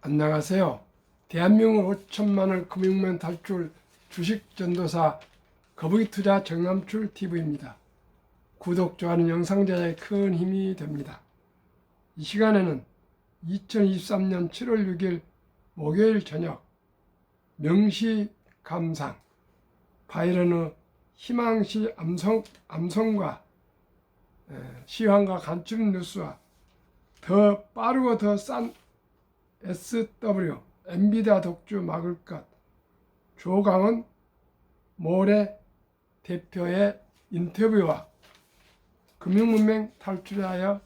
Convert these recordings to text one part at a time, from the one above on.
안녕하세요. 대한민국 5천만을 금융면 탈출 주식전도사 거북이투자 정남출 TV입니다. 구독, 좋아요는 영상 제작에 큰 힘이 됩니다. 이 시간에는 2023년 7월 6일 목요일 저녁 명시감상 바이런의 희망시 암송과 시황과 간추린 뉴스와 더 빠르고 더 싼 SW 엔비디아 독주 막을 것 조강은 모레 대표의 인터뷰와 금융문맹 탈출하여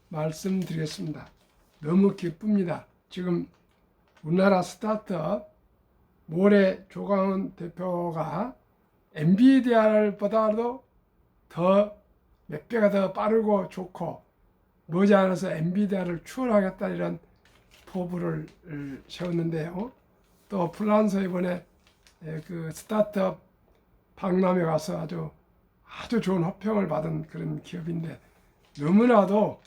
말씀드리겠습니다. 너무 기쁩니다. 지금 우리나라 스타트업 모레 조강은 대표가 엔비디아보다도 더 몇 배가 더 빠르고 좋고 머지않아서 엔비디아를 추월하겠다 이런 포부를 세웠는데요. 또 프랑스 이번에 그 스타트업 박람회 가서 아주 좋은 호평을 받은 그런 기업인데 너무나도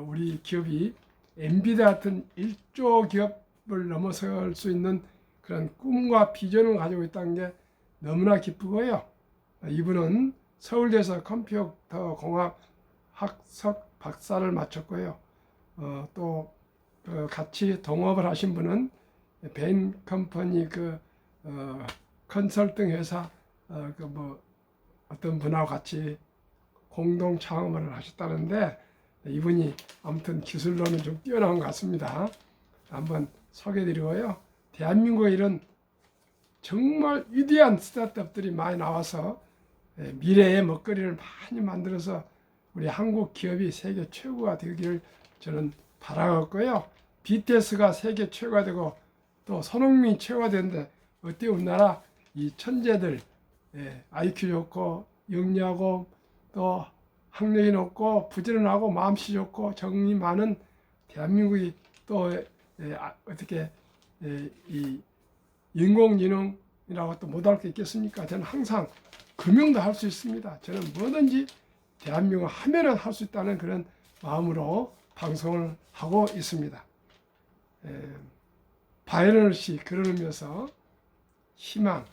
우리 기업이 엔비디아 같은 1조 기업을 넘어설 수 있는 그런 꿈과 비전을 가지고 있다는 게 너무나 기쁘고요. 이분은 서울대에서 컴퓨터 공학 학석 박사를 마쳤고요. 또 같이 동업을 하신 분은 베인 컴퍼니 컨설팅 회사 어떤 분하고 같이 공동 창업을 하셨다는데 이분이 아무튼 기술로는 좀 뛰어난 것 같습니다. 한번 소개해드리고요. 대한민국에 이런 정말 위대한 스타트업들이 많이 나와서 미래의 먹거리를 많이 만들어서 우리 한국 기업이 세계 최고가 되기를 저는 바라겠고요. BTS가 세계 최고가 되고 또 손흥민이 최고가 되는데 어때 우리나라 이 천재들 IQ 좋고 영리하고 또 학력이 높고 부지런하고 마음씨 좋고 정이 많은 대한민국이 또 어떻게 이 인공지능이라고 또 못할 게 있겠습니까? 저는 항상 금융도 할 수 있습니다. 저는 뭐든지 대한민국 하면은 할 수 있다는 그런 마음으로 방송을 하고 있습니다. 바이런 씨 그러면서 희망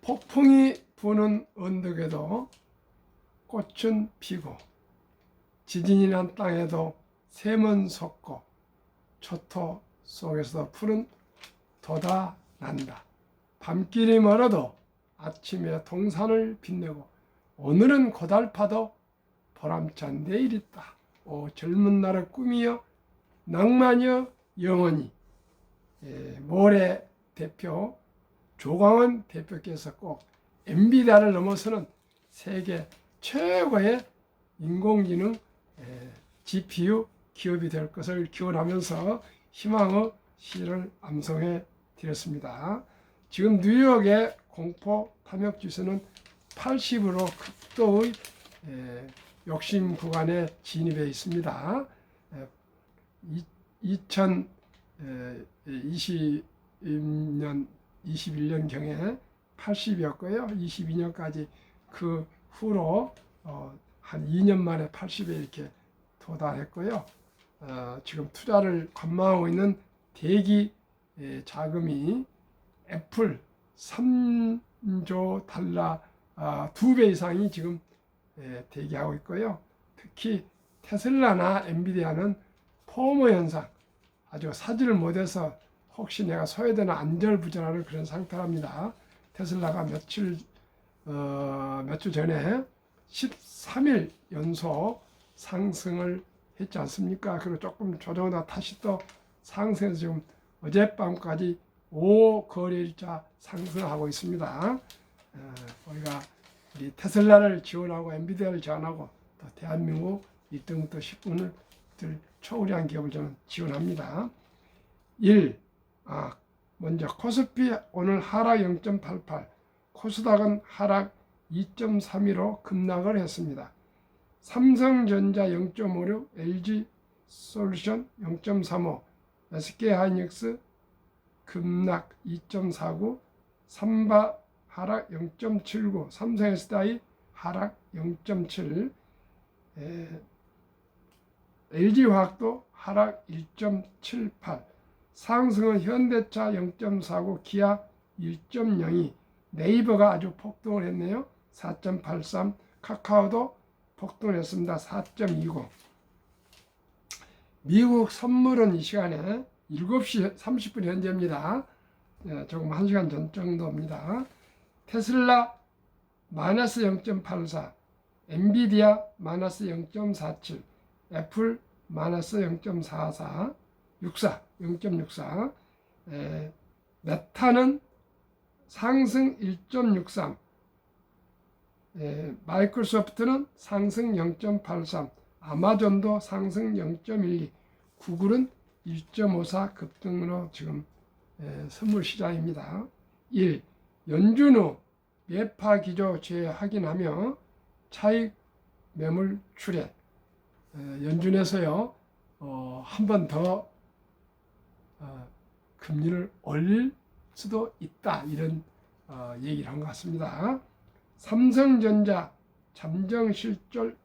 폭풍이 부는 언덕에도 꽃은 피고 지진이 난 땅에도 샘은 솟고 초토 속에서도 푸른 돋아난다. 밤길이 멀어도 아침에 동산을 빛내고 오늘은 고달파도 보람찬 내일 있다. 오 젊은 날의 꿈이여 낭만이여 영원히. 모레 대표 조광원 대표께서 꼭 엔비디아를 넘어서는 세계 최고의 인공지능 GPU 기업이 될 것을 기원하면서 희망의 시를 암송해 드렸습니다. 지금 뉴욕의 공포 탐욕 지수는 80으로 극도의 욕심 구간에 진입해 있습니다. 2020년, 21년경에 80이었고요. 22년까지 그 후로 한 2년 만에 80에 이렇게 도달했고요. 지금 투자를 관망하고 있는 대기 자금이 애플 3조 달러 2배 이상이 지금 대기하고 있고요. 특히 테슬라나 엔비디아는 포모 현상, 아주 사지를 못해서 혹시 내가 소외되나 안절부절하는 그런 상태랍니다. 테슬라가 몇 주 전에 13일 연속 상승을 했지 않습니까? 그리고 조금 조정하다 다시 또 상승해서 지금 어젯밤까지 5거래일자 상승하고 있습니다. 우리가 우리 테슬라를 지원하고 엔비디아를 지원하고 또 대한민국 1등부터 10분을 초우량 기업을 저는 지원합니다. 먼저 코스피 오늘 하락 0.88, 코스닥은 하락 2.32로 급락을 했습니다. 삼성전자 0.56, LG솔루션 0.35, SK하이닉스 급락 2.49, 삼바 하락 0.79, 삼성SDI 하락 0.7, LG화학도 하락 1.78, 상승은 현대차 0.49, 기아 1.02, 네이버가 아주 폭등을 했네요. 4.83, 카카오도 폭등을 했습니다. 4.20. 미국 선물은 이 시간에 7시 30분 현재입니다. 조금 1시간 전 정도입니다. 테슬라 마이너스 0.84, 엔비디아 마이너스 0.47, 애플 마이너스 0.44, 0.64, 메타는 상승 1.63, 마이크로소프트는 상승 0.83, 아마존도 상승 0.12, 구글은 1.54 급등으로 지금 선물 시장입니다. 1. 연준 후 매파 기조 재확인하며 차익 매물 출회. 연준에서요 한 번 더 금리를 올릴 수도 있다, 이런 얘기를 한 것 같습니다. 삼성전자 잠정 실적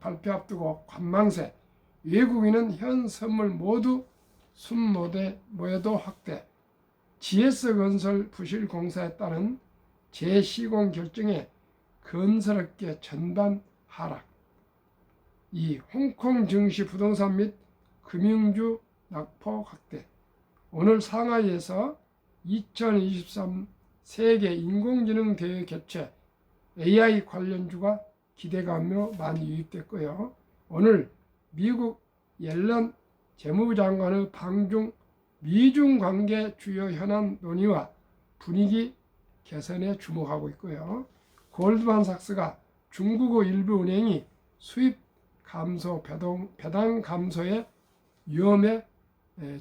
발표 앞두고 관망세, 외국인은 현 선물 모두 순모여도 확대, GS건설 부실 공사에 따른 재시공 결정에 건설업계 전반 하락. 2. 홍콩 증시 부동산 및 금융주 낙폭 확대. 오늘 상하이에서 2023 세계 인공지능 대회 개최, AI 관련주가 기대감으로 많이 유입됐고요. 오늘 미국 옐런 재무부 장관의 방중 미중 관계 주요 현안 논의와 분위기 개선에 주목하고 있고요. 골드만삭스가 중국의 일부 은행이 수입 감소, 배당 감소의 위험에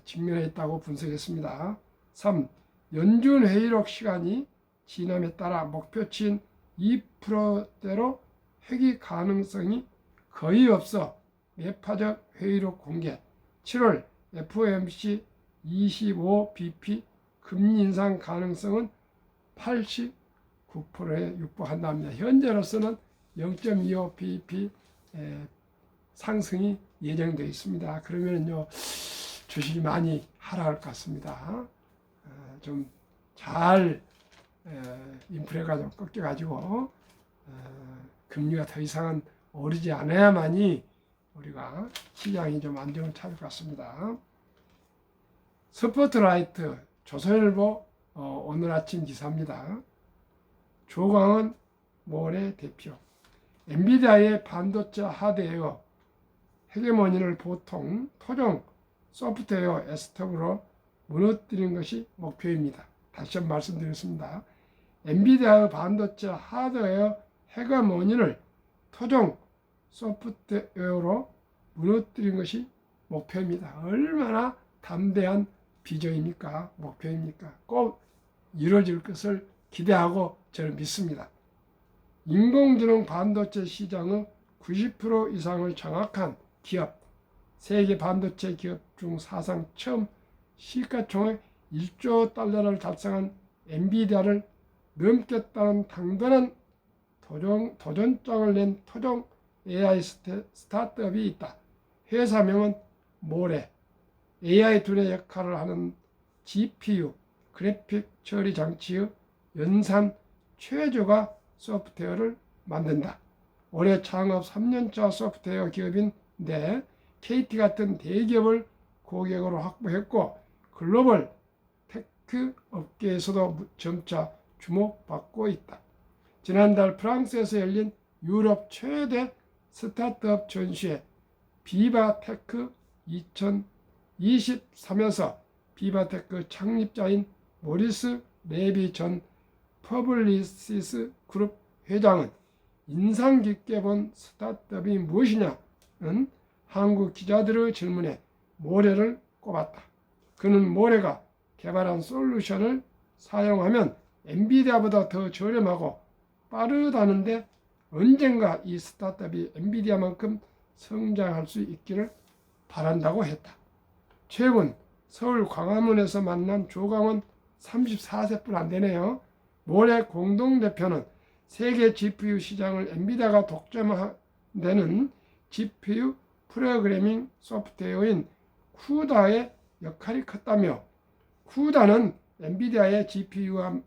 직면해 있다고 분석했습니다. 3. 연준 회의록 시간이 지남에 따라 목표치인 2%대로 회귀 가능성이 거의 없어 매파적 회의록 공개. 7월 FOMC 25bp 금리 인상 가능성은 89%에 육박한답니다. 현재로서는 0.25bp 상승이 예정되어 있습니다. 그러면요 주식이 많이 하락할 것 같습니다. 좀 잘 인플레가 좀 꺾여가지고 금리가 더 이상은 오르지 않아야만이 우리가 시장이 좀 안정을 찾을 것 같습니다. 스포트라이트 조선일보 오늘 아침 기사입니다. 조광은 모레 대표. 엔비디아의 반도체 하드웨어 헤게모니를 보통 토종 소프트웨어 S톱으로 무너뜨리는 것이 목표입니다. 다시 한번 말씀드리겠습니다. 엔비디아의 반도체 하드웨어 헤게모니를 토종 소프트웨어로 무너뜨리는 것이 목표입니다. 얼마나 담대한 비전입니까? 목표입니까? 꼭 이루어질 것을 기대하고 저는 믿습니다. 인공지능 반도체 시장의 90% 이상을 장악한 기업, 세계 반도체 기업 중 사상 처음 시가총액 1조 달러를 달성한 엔비디아를 넘겠다는 당당한 도전장을 낸 토종 AI 스타트업이 있다. 회사명은 모레. AI 툴의 역할을 하는 GPU, 그래픽 처리 장치의 연산 최저가 소프트웨어를 만든다. 올해 창업 3년차 소프트웨어 기업인데 KT 같은 대기업을 고객으로 확보했고 글로벌 테크 업계에서도 점차 주목받고 있다. 지난달 프랑스에서 열린 유럽 최대 스타트업 전시회 비바테크 2023에서 비바테크 창립자인 모리스 레비 전 퍼블리시스 그룹 회장은 인상 깊게 본 스타트업이 무엇이냐는 한국 기자들의 질문에 모레를 꼽았다. 그는 모레가 개발한 솔루션을 사용하면 엔비디아보다 더 저렴하고 빠르다는데 언젠가 이 스타트업이 엔비디아만큼 성장할 수 있기를 바란다고 했다. 최근 서울 광화문에서 만난 조광원 34세뿐 안 되네요. 모레 공동대표는 세계 GPU 시장을 엔비디아가 독점하는 GPU 프로그래밍 소프트웨어인 쿠다의 역할이 컸다며, 쿠다는 엔비디아의 GPU와만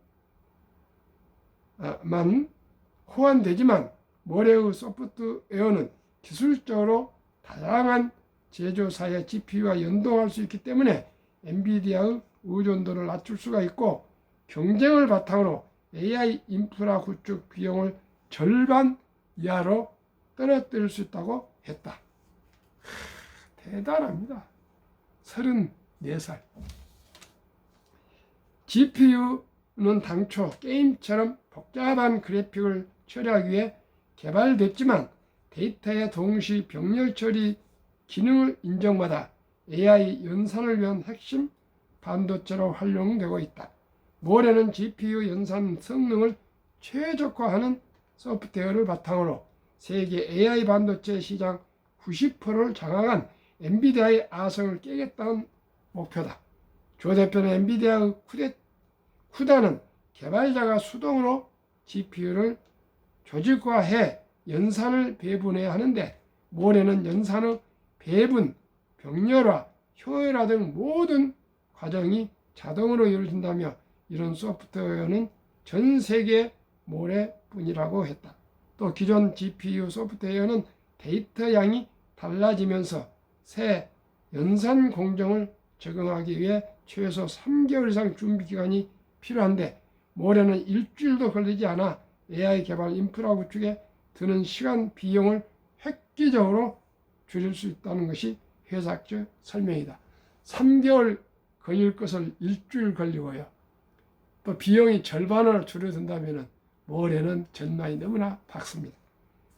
호환되지만 모레의 소프트웨어는 기술적으로 다양한 제조사의 GPU와 연동할 수 있기 때문에 엔비디아의 의존도를 낮출 수가 있고, 경쟁을 바탕으로 AI 인프라 구축 비용을 절반 이하로 떨어뜨릴 수 있다고 했다. 대단합니다. 34살. GPU는 당초 게임처럼 복잡한 그래픽을 처리하기 위해 개발됐지만 데이터의 동시 병렬 처리 기능을 인정받아 AI 연산을 위한 핵심 반도체로 활용되고 있다. 모레는 GPU 연산 성능을 최적화하는 소프트웨어를 바탕으로 세계 AI 반도체 시장 90%를 장악한 엔비디아의 아성을 깨겠다는 목표다. 조 대표는 엔비디아의 쿠다는 개발자가 수동으로 GPU를 조직화해 연산을 배분해야 하는데, 모레는 연산의 배분, 병렬화, 효율화 등 모든 과정이 자동으로 이루어진다며 이런 소프트웨어는 전 세계 모레뿐이라고 했다. 또 기존 GPU 소프트웨어는 데이터 양이 달라지면서 새 연산 공정을 적응하기 위해 최소 3개월 이상 준비 기간이 필요한데, 모레는 일주일도 걸리지 않아 AI 개발 인프라 구축에 드는 시간 비용을 획기적으로 줄일 수 있다는 것이 회사 측 설명이다. 3개월 걸릴 것을 일주일 걸리고요. 또 비용이 절반으로 줄어든다면 모레는 전망이 너무나 밝습니다.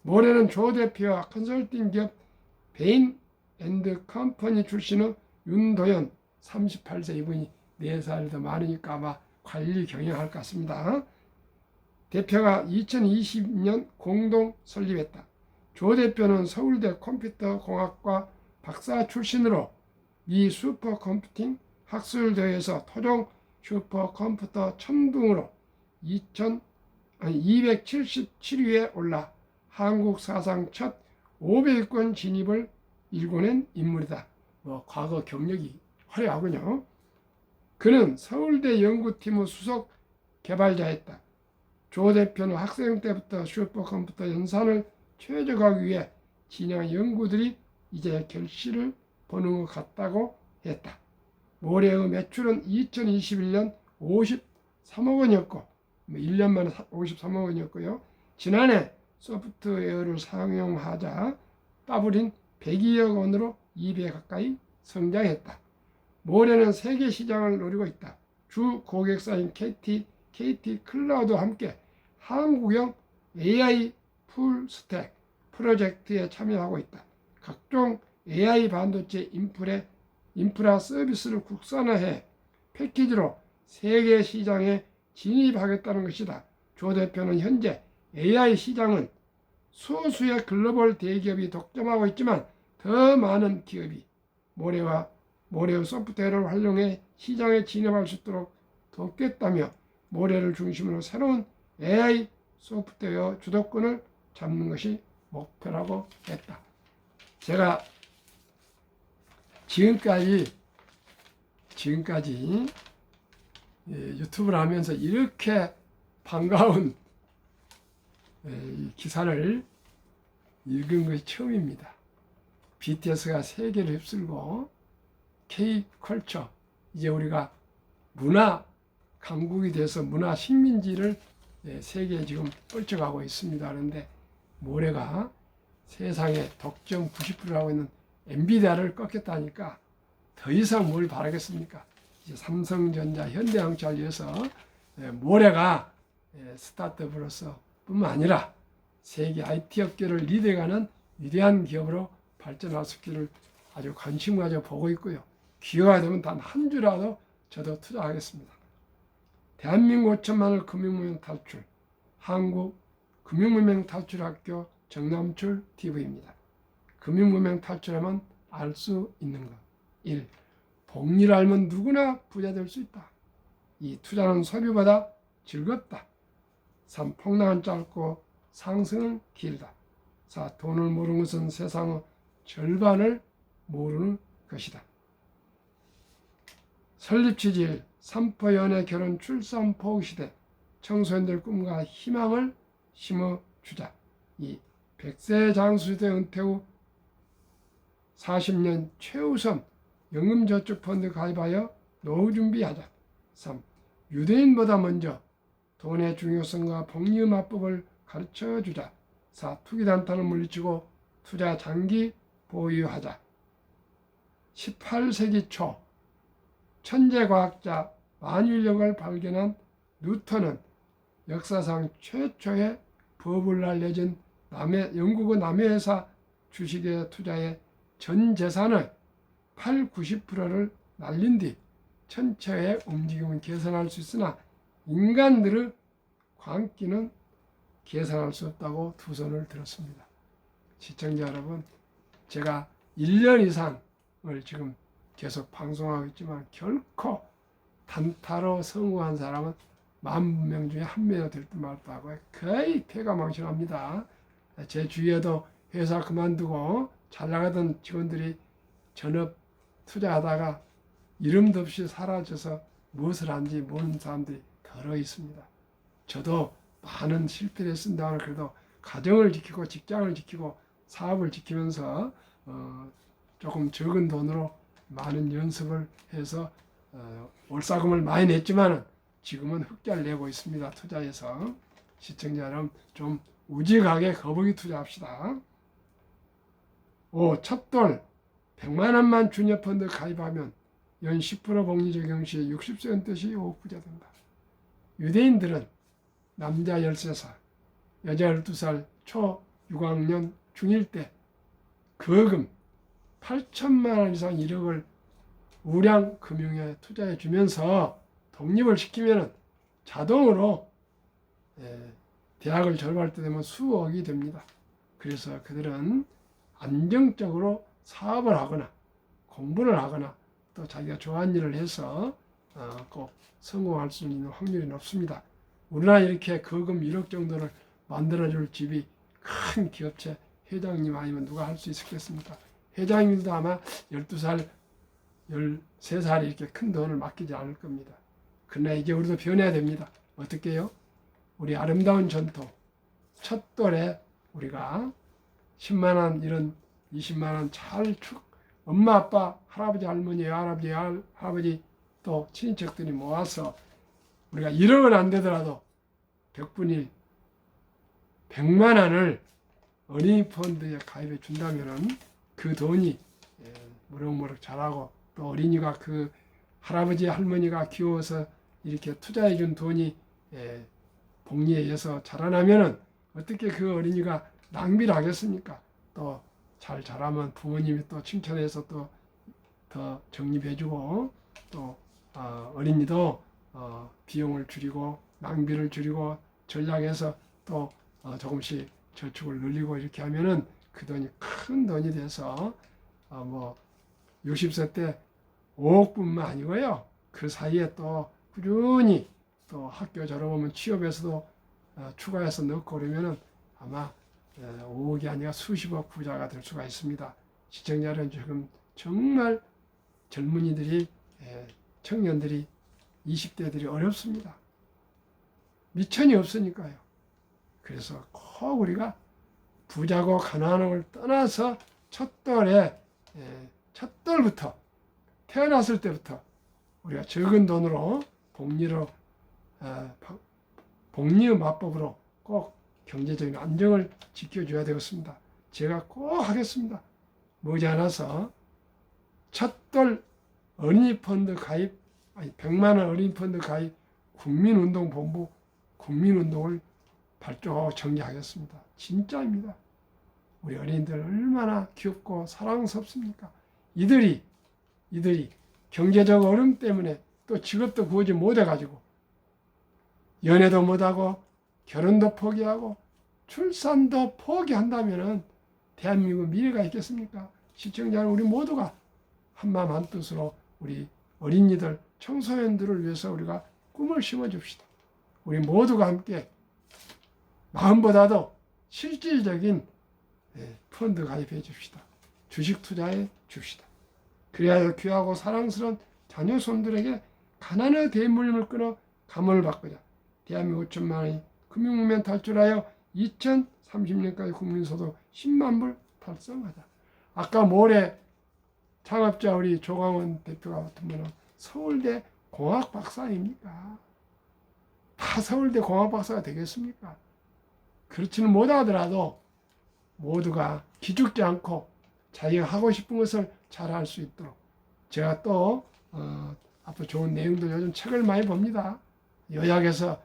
모레는 조 대표와 컨설팅 기업 베인 앤드 컴퍼니 출신의 윤도현 38세, 이분이 4살 더 많으니까 아마 관리 경영할 것 같습니다. 대표가 2020년 공동 설립했다. 조 대표는 서울대 컴퓨터공학과 박사 출신으로 미 슈퍼컴퓨팅 학술대회에서 토종 슈퍼컴퓨터 천둥으로 277위에 올라 한국 사상 첫 500위권 진입을 일궈낸 인물이다. 과거 경력이 화려하군요. 그는 서울대 연구팀의 수석 개발자였다. 조 대표는 학생 때부터 슈퍼컴퓨터 연산을 최적화하기 위해 진행한 연구들이 이제 결실을 보는 것 같다고 했다. 올해의 매출은 2021년 53억 원이었고 1년 만에 53억 원이었고요. 지난해 소프트웨어를 상용하자 따블인 102억 원으로 2배 가까이 성장했다. 모레는 세계 시장을 노리고 있다. 주 고객사인 KT 클라우드와 함께 한국형 AI 풀스택 프로젝트에 참여하고 있다. 각종 AI 반도체 인프라 서비스를 국산화해 패키지로 세계 시장에 진입하겠다는 것이다. 조 대표는 현재 AI 시장은 소수의 글로벌 대기업이 독점하고 있지만 더 많은 기업이 모레의 소프트웨어를 활용해 시장에 진입할 수 있도록 돕겠다며 모레를 중심으로 새로운 AI 소프트웨어 주도권을 잡는 것이 목표라고 했다. 제가 지금까지 유튜브를 하면서 이렇게 반가운 기사를 읽은 것이 처음입니다. BTS가 세계를 휩쓸고 K-컬처, 이제 우리가 문화 강국이 돼서 문화 식민지를 세계에 지금 펼쳐가고 있습니다. 그런데 모레가 세상에 독점 90%를 하고 있는 엔비디아를 꺾겠다니까 더 이상 뭘 바라겠습니까? 이제 삼성전자, 현대항공을 위해서 모레가 스타트업으로서 뿐만 아니라 세계 IT 업계를 리드해가는 위대한 기업으로 발전할 수 있기를 아주 관심 가져 보고 있고요. 기회가 되면 단 한 주라도 저도 투자하겠습니다. 대한민국 5천만을 금융무명 탈출, 한국 금융무명 탈출학교 정남출 TV입니다. 금융무명 탈출하면 알 수 있는 것. 1. 복리를 알면 누구나 부자 될 수 있다. 2. 투자는 소비보다 즐겁다. 3. 폭락은 짧고 상승은 길다. 4. 돈을 모르는 것은 세상의 절반을 모르는 것이다. 설립 취지일 삼포 연애 결혼 출산 포교 시대 청소년들 꿈과 희망을 심어주자. 2. 100세 장수시대 은퇴 후 40년 최우선 연금저축펀드 가입하여 노후 준비하자. 3. 유대인보다 먼저 돈의 중요성과 복리 맞법을 가르쳐주자. 4. 투기단타를 물리치고 투자 장기 보유하자. 18세기 초 천재과학자 만유인력을 발견한 뉴턴은 역사상 최초의 법을 알려진 영국의 남해회사 주식에 투자해 전 재산의 80~90%를 날린 뒤 천체의 움직임은 계산할 수 있으나 인간들의 광기는 계산할 수 없다고 두 손을 들었습니다. 시청자 여러분, 제가 1년 이상을 지금 계속 방송하고 있지만 결코 단타로 성공한 사람은 10,000명 중에 1명이 될 듯 말 듯하고 거의 패가망신합니다. 제 주위에도 회사 그만두고 잘 나가던 직원들이 전업 투자하다가 이름도 없이 사라져서 무엇을 하는지 모르는 사람들이 더러 있습니다. 저도 많은 실패를 했습니다만 그래도 가정을 지키고 직장을 지키고 사업을 지키면서 조금 적은 돈으로 많은 연습을 해서 올사금을 많이 냈지만 지금은 흑자를 내고 있습니다. 투자해서. 시청자 여러분, 좀 우직하게 거북이 투자합시다. 5. 첫돌 100만 원만 주녀펀드 가입하면 연 10% 복리 적용 시 60세 은퇴 시 5억 부자 된다. 유대인들은 남자 13살, 여자 12살 초 6학년 중1 때 거금 8천만 원 이상 1억을 우량 금융에 투자해 주면서 독립을 시키면 자동으로 대학을 졸업할 때 되면 수억이 됩니다. 그래서 그들은 안정적으로 사업을 하거나 공부를 하거나 또 자기가 좋아하는 일을 해서 꼭 성공할 수 있는 확률이 높습니다. 우리나라 이렇게 거금 1억 정도를 만들어줄 집이 큰 기업체 회장님 아니면 누가 할 수 있겠습니까? 회장님도 아마 12살, 13살에 이렇게 큰 돈을 맡기지 않을 겁니다. 그러나 이제 우리도 변해야 됩니다. 어떻게 해요? 우리 아름다운 전통, 첫 돌에 우리가 10만 원, 이런 20만 원 잘 엄마, 아빠, 할아버지, 할머니, 할아버지 또 친인척들이 모아서 우리가 1억은 안 되더라도 100분의 1, 100만 원을 어린이 펀드에 가입해 준다면은 그 돈이 무럭무럭 자라고 또 어린이가 그 할아버지 할머니가 키워서 이렇게 투자해 준 돈이 복리에 의해서 자라나면은 어떻게 그 어린이가 낭비를 하겠습니까? 또 잘 자라면 부모님이 또 칭찬해서 또 더 적립해주고 또 어린이도 비용을 줄이고 낭비를 줄이고 전략해서 또 조금씩 저축을 늘리고 이렇게 하면은 그 돈이 큰 돈이 돼서 뭐 60세 때 5억뿐만 아니고요. 그 사이에 또 꾸준히 또 학교 졸업하면 취업에서도 추가해서 넣고 그러면은 아마 5억이 아니라 수십억 부자가 될 수가 있습니다. 시청자는 지금 정말 젊은이들이 청년들이 20대들이 어렵습니다. 미천이 없으니까요. 그래서 꼭 우리가 부자고 가난함을 떠나서 첫돌부터 태어났을 때부터 우리가 적은 돈으로 복리의 맞법으로 꼭 경제적인 안정을 지켜줘야 되겠습니다. 제가 꼭 하겠습니다. 머지않아서 첫돌 어린이 펀드 가입, 100만 원 어린이 펀드 가입 국민운동본부 국민운동을 발족하고 정리하겠습니다. 진짜입니다. 우리 어린이들 얼마나 귀엽고 사랑스럽습니까? 이들이 경제적 어려움 때문에 또 직업도 구하지 못해가지고 연애도 못하고 결혼도 포기하고 출산도 포기한다면 대한민국 미래가 있겠습니까? 시청자 우리 모두가 한마음 한뜻으로 우리 어린이들, 청소년들을 위해서 우리가 꿈을 심어줍시다. 우리 모두가 함께 마음보다도 실질적인 펀드 가입해 줍시다. 주식 투자해 줍시다. 그래야 귀하고 사랑스러운 자녀 손들에게 가난의 대물림을 끊어 감원을 바꾸자. 대한민국 5천만 원이 금융문명 탈출하여 2030년까지 국민소득 10만 불 달성하자. 아까 모레 창업자 우리 조광원 대표가 같은 분은 서울대 공학 박사입니까? 다 서울대 공학 박사가 되겠습니까? 그렇지는 못하더라도 모두가 기죽지 않고 자기가 하고 싶은 것을 잘 할 수 있도록 제가 또 앞으로 좋은 내용들 요즘 책을 많이 봅니다. 요약해서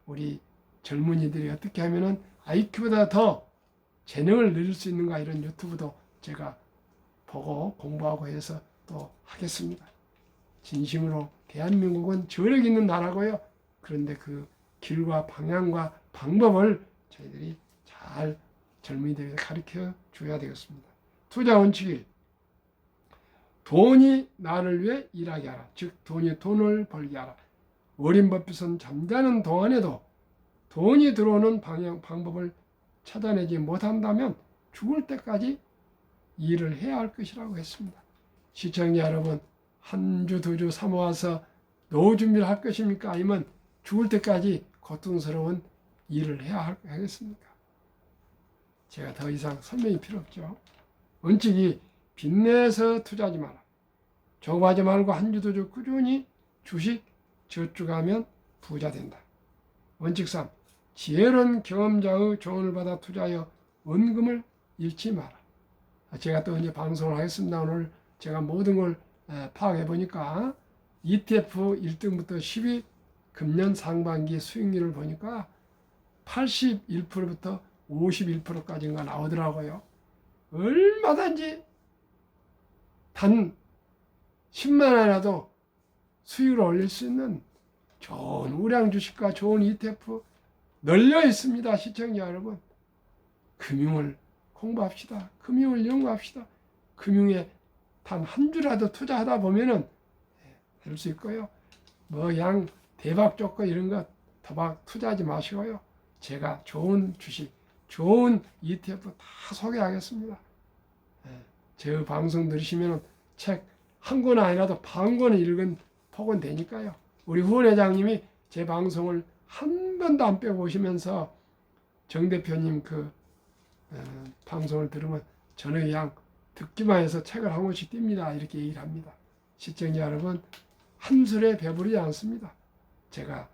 우리 젊은이들이 어떻게 하면은 IQ보다 더 재능을 늘릴 수 있는가 이런 유튜브도 제가 보고 공부하고 해서 또 하겠습니다. 진심으로 대한민국은 저력 있는 나라고요. 그런데 그 길과 방향과 방법을 저희들이 잘 젊은이들에게 가르쳐 줘야 되겠습니다. 투자 원칙 1. 돈이 나를 위해 일하게 하라. 즉 돈이 돈을 벌게 하라. 워렌 버핏은 잠자는 동안에도 돈이 들어오는 방법을 찾아내지 못한다면 죽을 때까지 일을 해야 할 것이라고 했습니다. 시청자 여러분, 한 주, 두 주 사모아서 노후 준비를 할 것입니까? 아니면 죽을 때까지 고통스러운 일을 해야 하겠습니까? 제가 더 이상 설명이 필요 없죠. 원칙이 빚내서 투자하지 마라. 조급하지 말고 한 주, 두 주 꾸준히 주식 저축하면 부자 된다. 원칙 3. 지혜로운 경험자의 조언을 받아 투자하여 원금을 잃지 마라. 제가 또 이제 방송을 하겠습니다. 오늘 제가 모든 걸 파악해 보니까 ETF 1등부터 10위 금년 상반기 수익률을 보니까 81%부터 51%까지가 나오더라고요. 얼마든지 단 10만 원이라도 수익을 올릴 수 있는 좋은 우량 주식과 좋은 ETF 널려 있습니다. 시청자 여러분. 금융을 공부합시다. 금융을 연구합시다. 금융에 단 한 주라도 투자하다 보면은 될 수 있고요. 뭐 양 대박 쫓고 이런 거 도박 투자하지 마시고요. 제가 좋은 주식, 좋은 ETF 다 소개하겠습니다. 제 방송 들으시면 책 한 권 아니라도 반 권을 읽은 폭은 되니까요. 우리 후원 회장님이 제 방송을 한 번도 안 빼고 오시면서 정 대표님 그 방송을 들으면 저는 그냥 듣기만 해서 책을 한 권씩 띱니다. 이렇게 얘기를 합니다. 시청자 여러분, 한술에 배부르지 않습니다. 제가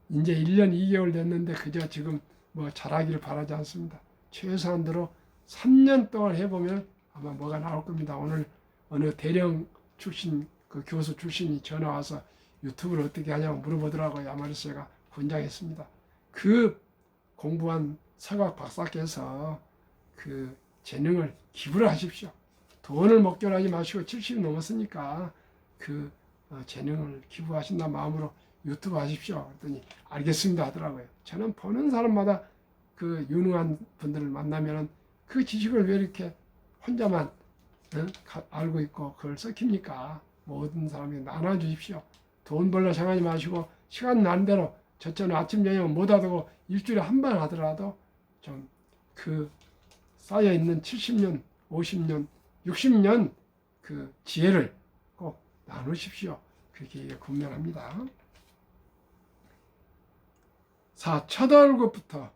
이제 1년 2개월 됐는데 그저 지금 뭐 잘하기를 바라지 않습니다. 최소한대로 3년 동안 해보면 아마 뭐가 나올 겁니다. 오늘 어느 대령 출신 그 교수 출신이 전화 와서 유튜브를 어떻게 하냐고 물어보더라고요. 아마 제가 권장했습니다. 그 공부한 서각 박사께서 그 재능을 기부를 하십시오. 돈을 목결하지 마시고 70이 넘었으니까 그 재능을 기부하신다 마음으로 유튜브 하십시오. 그랬더니 알겠습니다 하더라고요. 저는 보는 사람마다 그 유능한 분들을 만나면은 그 지식을 왜 이렇게 혼자만 알고 있고 그걸 썩힙니까? 모든 사람이 나눠주십시오. 돈 벌러 생각하지 마시고 시간 난 대로 저처럼 아침 저녁 못 하고 일주일에 한 번 하더라도 좀 그 쌓여있는 70년, 50년, 60년 그 지혜를 꼭 나누십시오. 그렇게 권면합니다. 4. 첫 월급부터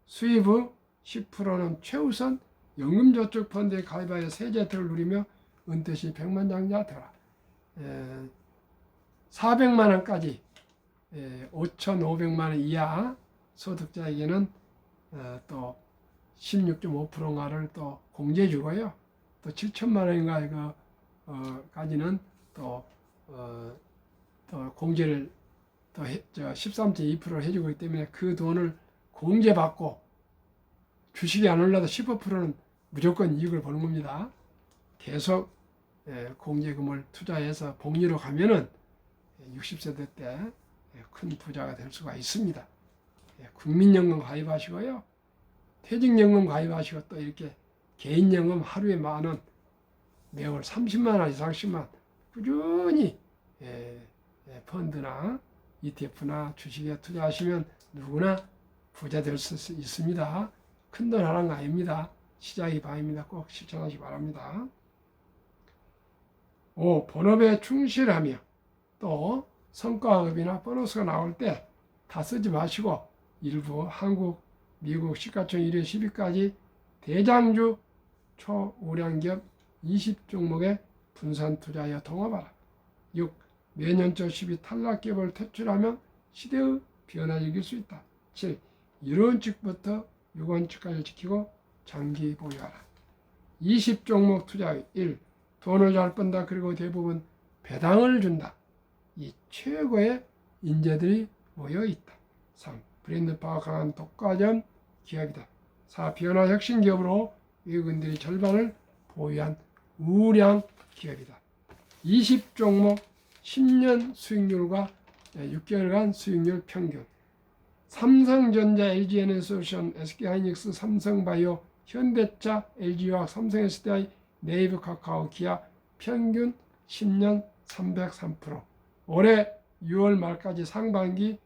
수입 후 10%는 최우선 연금저축펀드에 가입하여 세제 혜택을 누리며 은퇴 시 백만장자 되라. 400만 원까지 5,500만 원 이하 소득자에게는 또 16.5%인가를 또 공제해 주고요. 또 7천만 원인가 까지는 또 공제를 또 13.2%를 해주기 때문에 그 돈을 공제받고 주식이 안 올라도 15%는 무조건 이익을 보는 겁니다. 계속 공제금을 투자해서 복리로 가면은 60세대 때 큰 부자가 될 수가 있습니다. 국민연금 가입하시고요. 퇴직연금 가입하시고 또 이렇게 개인연금 하루에 10,000원, 매월 30만 원 이상씩만 꾸준히 펀드나 ETF나 주식에 투자하시면 누구나 부자 될 수 있습니다. 큰돈 하는 거 아닙니다. 시작이 반입니다. 꼭 실천하시기 바랍니다. 5. 본업에 충실하며 또 성과급이나 보너스가 나올 때 다 쓰지 마시고 일부 한국, 미국 시가총 1회 10위까지 대장주 초우량기업 20종목에 분산 투자하여 통합하라. 6. 매년초 10위 탈락기업을 퇴출하면 시대의 변화를 이길 수 있다. 7. 1원칙부터 6원칙까지 지키고 장기 보유하라. 20종목 투자 1. 돈을 잘 번다. 그리고 대부분 배당을 준다. 이 최고의 인재들이 모여 있다. 3. 브랜드 파워 강한 독과점 기업이다. 4. 변화 혁신 기업으로 외국인들이 절반을 보유한 우량 기업이다. 20종목 10년 수익률과 6개월간 수익률 평균. 삼성전자, LG에너지솔루션, SK하이닉스, 삼성바이오, 현대차, LG화학, 삼성SDI, 네이버, 카카오, 기아 평균 10년 303%. 올해 6월 말까지 상반기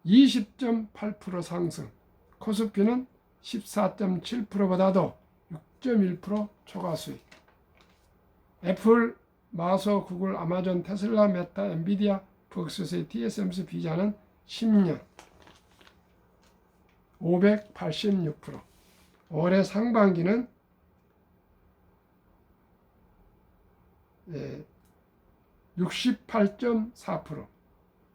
20.8% 상승. 코스피는 14.7%보다도 6.1% 초과 수익. 애플, 마소, 구글, 아마존, 테슬라, 메타, 엔비디아, 벅스세, TSMC, 비자는 10년 586%. 올해 상반기는 68.4%.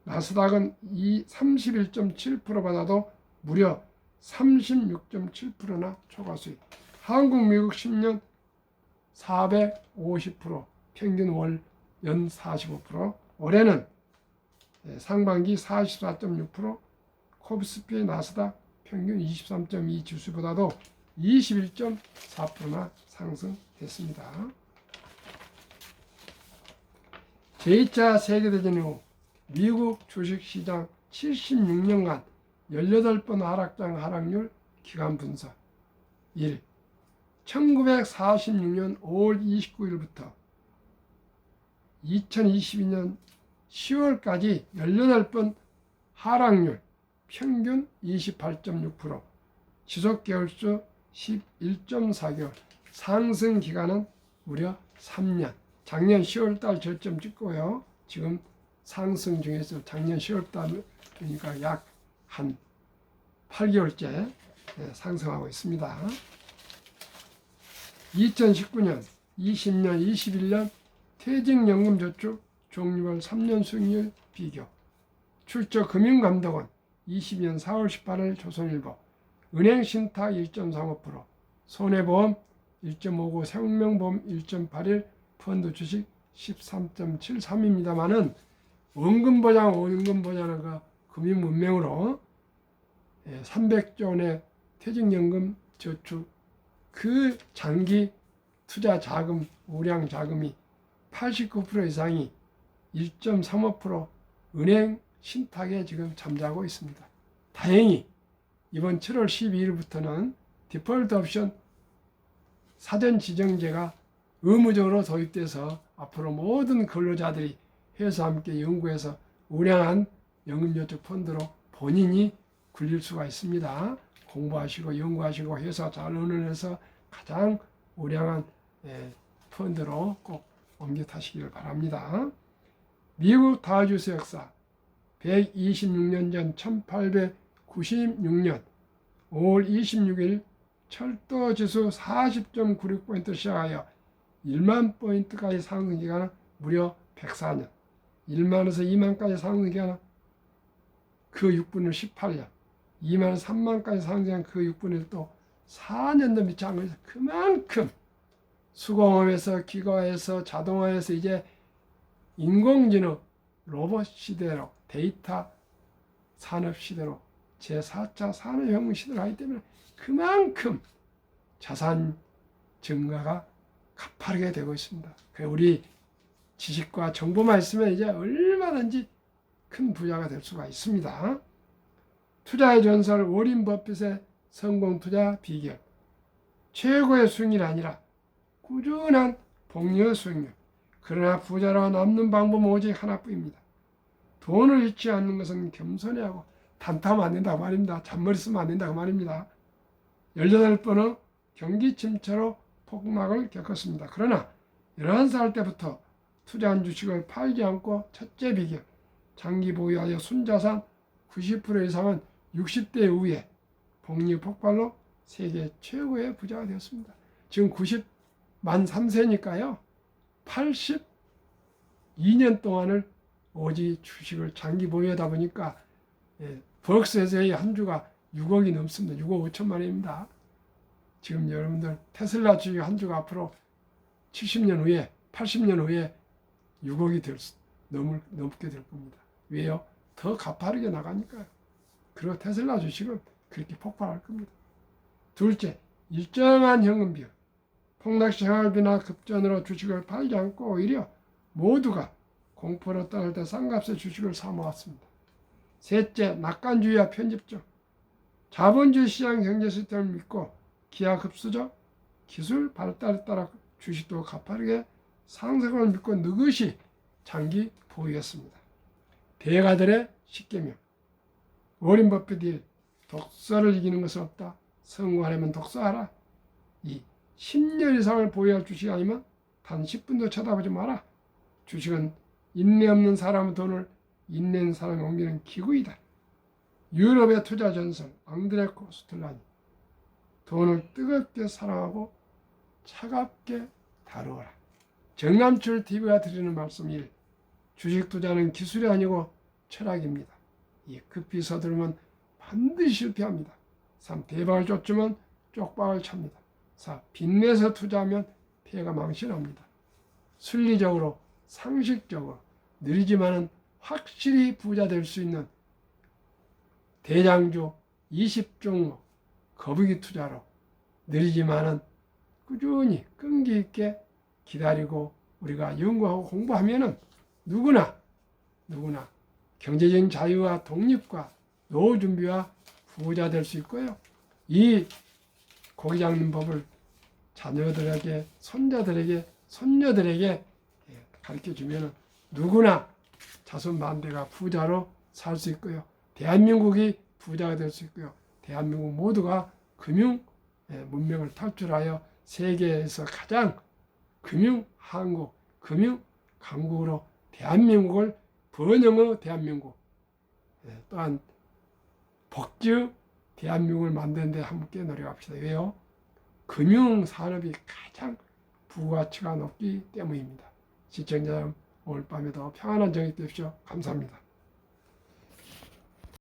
나스닥은 31.7%보다도 무려 36.7%나 초과 수익. 한국, 미국 10년 450%, 평균 월 연 45%. 올해는 상반기 44.6%, 코스피, 나스닥 평균 23.2 지수보다도 21.4%나 상승했습니다. 제2차 세계대전 이후 미국 주식시장 76년간 18번 하락장 하락률 기간 분석. 1. 1946년 5월 29일부터 2022년 10월까지 18번 하락률 평균 28.6%, 지속 개월수 11.4개월, 상승 기간은 무려 3년. 작년 10월달 저점 찍고요. 지금 상승 중에서 작년 10월달 그러니까 약 한 8개월째 상승하고 있습니다. 2019년, 20년, 21년 퇴직연금저축 종류별 3년 수익률 비교. 출처 금융감독원 20년 4월 18일 조선일보. 은행신탁 1.35%, 손해보험 1.59, 생명보험 1.81, 펀드 주식 13.73입니다만은 원금보장은 그 금융문명으로 300조 원의 퇴직연금 저축 그 장기 투자 자금, 우량 자금이 89% 이상이 1.35% 은행 신탁에 지금 잠자고 있습니다. 다행히 이번 7월 12일부터는 디폴트 옵션 사전 지정제가 의무적으로 도입돼서 앞으로 모든 근로자들이 회사와 함께 연구해서 우량한 연금저축 펀드로 본인이 굴릴 수가 있습니다. 공부하시고 연구하시고 회사 잘 운영해서 가장 우량한 펀드로 꼭 옮겨 타시기를 바랍니다. 미국 다우지수 역사 126년 전 1896년 5월 26일 철도지수 40.96포인트 시작하여 1만 포인트까지 상승 기간은 무려 104년. 1만에서 2만까지 상승 기간은 그 6분의 18년. 2만 3만까지 상승한 그 6분의 1도 4년도 미치 않고 있어요. 그만큼 수공업에서 기가에서 자동화에서 이제 인공지능 로봇 시대로 데이터 산업 시대로 제4차 산업혁명 시대로 하기 때문에 그만큼 자산 증가가 가파르게 되고 있습니다. 우리 지식과 정보만 있으면 이제 얼마든지 큰 부자가 될 수가 있습니다. 투자의 전설 워린 버핏의 성공 투자 비결. 최고의 수익률이 아니라 꾸준한 복리의 수익률. 그러나 부자로 남는 방법은 오직 하나뿐입니다. 돈을 잃지 않는 것은 겸손해야 하고 단타하면 안 된다고 말입니다. 잔머리 쓰면 안 된다고 말입니다. 18번은 경기 침체로 폭락을 겪었습니다. 그러나 11살 때부터 투자한 주식을 팔지 않고 첫째 비결, 장기 보유하여 순자산 90% 이상은 60대 이후에 복리 폭발로 세계 최고의 부자가 되었습니다. 지금 90만 3세니까요. 82년 동안을 오직 주식을 장기 보유하다 보니까 버럭스에서의 한 주가 6억이 넘습니다. 6억 5천만 원입니다. 지금 여러분들 테슬라 주식 한 주가 앞으로 70년 후에 80년 후에 6억이 넘게 될 겁니다. 왜요? 더 가파르게 나가니까요. 그리고 테슬라 주식은 그렇게 폭발할 겁니다. 둘째, 일정한 현금 비율. 폭락시 생활비나 급전으로 주식을 팔지 않고 오히려 모두가 공포로 떠날 때 싼값의 주식을 사 모았습니다. 셋째, 낙관주의와 편집적. 자본주의 시장 경제 시스템을 믿고 기하급수적 기술 발달에 따라 주식도 가파르게 상승을 믿고 느긋이 장기 보유했습니다. 대가들의 십계명. 워린 버핏이 독서를 이기는 것은 없다. 성공하려면 독서하라. 이 10년 이상을 보유할 주식이 아니면 단 10분도 쳐다보지 마라. 주식은 인내 없는 사람의 돈을 인내 있는 사람이 옮기는 기구이다. 유럽의 투자 전설 앙드레 코스텔라니. 돈을 뜨겁게 사랑하고 차갑게 다루어라. 정남출 TV가 드리는 말씀 1. 주식 투자는 기술이 아니고 철학입니다. 2. 급히 서두르면 반드시 실패합니다. 3. 대박을 쫓으면 쪽박을 찹니다. 4. 빚내서 투자하면 피해가 망신합니다. 순리적으로 상식적으로 느리지만은 확실히 부자 될 수 있는 대장주 20종목 거북이 투자로 느리지만은 꾸준히 끈기 있게 기다리고 우리가 연구하고 공부하면은 누구나 경제적인 자유와 독립과 노후 준비와 부자 될 수 있고요. 이 고기 잡는 법을 자녀들에게, 손자들에게, 손녀들에게 가르쳐 주면은 누구나 자손 만대가 부자로 살 수 있고요. 대한민국이 부자가 될 수 있고요. 대한민국 모두가 금융 문명을 탈출하여 세계에서 가장 금융 한국, 금융 강국으로 대한민국을 번영의 대한민국, 또한 복지의 대한민국을 만드는 데 함께 노력합시다. 왜요? 금융 산업이 가장 부가치가 높기 때문입니다. 시청자 여러분, 오늘 밤에도 평안한 저녁 되십시오. 감사합니다.